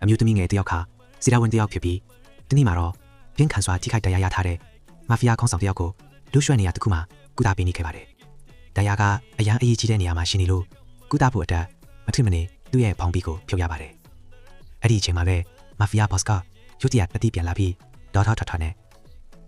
အမျိုးသမီးငယ်တယောက်ခါစီရာဝန်တယောက်ဖြစ်ပြီးတနေ့မှာတော့ပြင်းခန့်စွာထိခိုက်တရားရထားတဲ့မာဖီးယားခေါင်းဆောင်တယောက်ကိုလူရွှဲနေရတစ်ခုမှာကုသပေးနေခဲ့ပါတယ်။တရားကအရန်အရေးကြီးတဲ့နေရာမှာရှိနေလို့ကုသဖို့အတွက်မထင်မနေသူ့ရဲ့ဖောင်ပြီးကိုဖြုတ်ရပါတယ်။အဲ့ဒီအချိန်မှာပဲမာဖီးယားဘော့စ်ကရုတ်တရက်တတိပြန်လာပြီးဒေါ်ထော်နဲ့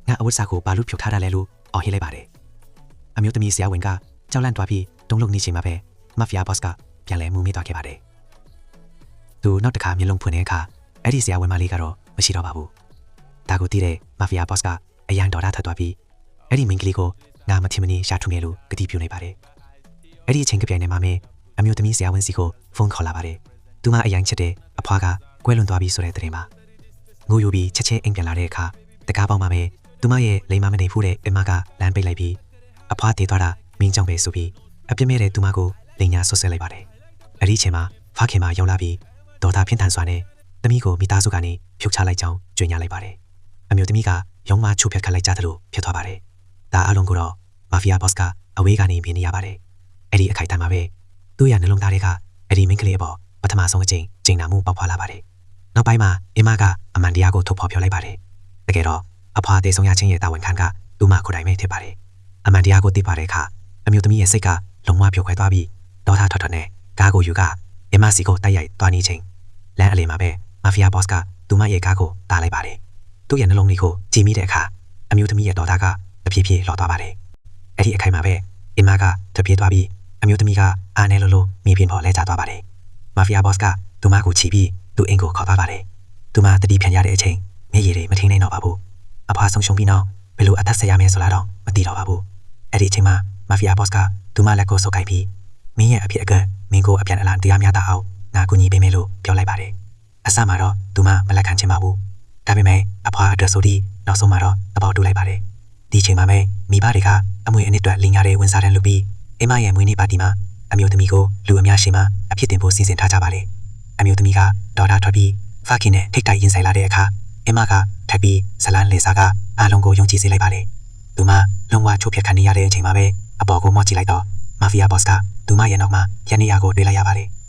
ငါအဝတ်စားကိုဘာလို့ဖြုတ်ထားတာလဲလို့အော်ဟစ်လိုက်ပါတယ်။အမျိုးသမီးဆရာဝန်ကကြောက်လန့်သွားပြီးတုံးလုံးနေချိန်မှာပဲမာဖီးယားဘော့စ်ကပြန်လဲမူမေးသွားခဲ့ပါတယ်။သူနောက်တစ်ခါမျက်လုံးဖွင့်တဲ့အခါအဲ့ဒီဆရာဝန်မလေးကတော့မရှိတော့ပါဘူး။ဒါကိုသိတဲ့မာဖီးယားဘော့စ်ကအရန်ဒေါ်ထွက်သွားပြီးအဲ့ဒီမိန်းကလေးကိုငါမထင်မနေရှာထွင်ခဲ့လို့ကတိပြုနေပါတယ်။အဲ့ဒီအချိန်ကပြိုင်နေမှာပဲအမျိုးသမီးဆရာဝန်စီကိုဖုန်းခေါ်လာပါတယ်။သူမအရန်ချစ်တဲ့အဖွားကကွဲလွန်သွားပြီဆိုတဲ့သတင်းပါ။ငိုယူပြီးချက်ချင်းအိမ်ပြန်လာတဲ့အခါတကားပေါက်မှာပဲသူမရဲ့လိမ်မမနေဖူးတဲ့အမကလမ်းပိတ်လိုက်ပြီးအဖွားတေးသွားတာမင်းကြောင့်ပဲဆိုပြီးအပြစ်မဲ့တဲ့သူမကိုလိန်ညာဆွဆွဲလိုက်ပါတယ်။အဲ့ဒီအချိန်မှာဖခင်မရောက်လာပြီးဒေါ်သားဖြင်းထန်စွာနဲ့သမီးကိုမိသားစုကနေဖြုတ်ချလိုက်ကြောင်းကြွေညာလိုက်ပါတယ်။အမျိုးသမီးကရုံးမချိုးဖျက်ခတ်လိုက်ကြသလိုဖြစ်သွားပါတယ်။ဒါအလုံးကိုတော့မာဖီးယားဘော့စ်ကအဝေးကနေမြင်နေရပါတယ်။အဲ့ဒီအခိုက်အတန့်မှာပဲသူ့ရဲ့နှလုံးသားတွေကအဲ့ဒီမိန်းကလေးအပေါ်ပထမဆုံးအကြိမ်ကျိန်နာမှုပေါက်ဖွာလာပါတယ်။နောက်ပိုင်းမှာအမကအမှန်တရားကိုထုတ်ဖော်ပြောလိုက်ပါတယ်။တကယ်တော့အဖွားတေဆုံးရချင်းရဲ့တာဝန်ခံကသူမကိုယ်တိုင်ပဲဖြစ်ပါတယ်။အမှန်တရားကိုသိပါတဲ့အခါအမျိုးသမီးရဲ့စိတ်ကလုံးဝပျော်ခွဲသွားပြီးဒေါသထွက်နဲ့ကားကိုယူကအမစီကိုတိုက်ရိုက်သွားနေချိန်လမ်းအလယ်မှာပဲမာဖီးယားဘော့စ်ကသူမရဲ့ကားကိုတားလိုက်ပါတယ်။သူ့ရဲ့နှလုံးလေးကိုကြည်မိတဲ့အခါအမျိုးသမီးရဲ့ဒေါသကတဖြည်းဖြည်းလော်သွားပါတယ်။အဲ့ဒီအခိုက်မှာပဲအမကတပြေးသွားပြီးအမျိုးသမီးကအာနဲလိုမြေပြင်ပေါ်လဲကျသွားပါတယ်။မာဖီးယားဘော့စ်ကသူမကိုချီပြီးသူ့အိမ်ကိုခေါ်သွားပါတယ်။သူမတတိပြန်ရတဲ့အချိန်မျက်ရည်တွေမထင်းနိုင်တော့ပါဘူး။အဖွားဆုံးရှုံးပြီးနောက်ဘယ်လိုအသက်ဆက်ရမယ်ဆိုတာတော့မသိတော့ပါဘူး။အဲ့ဒီအချိန်မှာမာဖီးယားဘော့စ်ကသူမလက်ကိုဆုပ်ကိုင်ပြီးမင်းရဲ့အဖြစ်အကန့်မင်းကိုအပြန်အလှန်တရားများတာအောင်ငါကူညီပေးမယ်လို့ပြောလိုက်ပါတယ်။အစမှာတော့သူမမလက်ခံချင်ပါဘူး။ဒါပေမဲ့အဖွားအတွက်ဆိုပြီးနောက်ဆုံးမှာတော့သဘောတူလိုက်ပါတယ်။ဒီချိန်မှာပဲမိဘတွေကအမွေအနှစ်အတွက်လင်ညာတွေဝန်စားတဲ့လူပြီးအမရဲ့မွေးနေ့ပါတီမှာအမျိုးသမီးကိုလူအများရှေ့မှာအဖြစ်တင်ဖို့စီစဉ်ထားကြပါတယ်။အမျိုးသမီးကဒေါ်တာထွက်ပြီးဖခင်နဲ့ထိတ်တိုက်ရင်ဆိုင်လာတဲ့အခါအမကထပ်ပြီးဇလန်းလေစာကအားလုံးကိုယုံကြည်စေလိုက်ပါတယ်။သူမလုံးဝချိုးဖျက်ခံနေရတဲ့အချိန်မှာပဲအပေါ်ကိုမော့ကြည့်လိုက်တော့မာဖီးယားဘော့စ်ကသူမရဲ့နောက်မှာရန်နေရာကိုတွေ့လိုက်ရပါတယ်။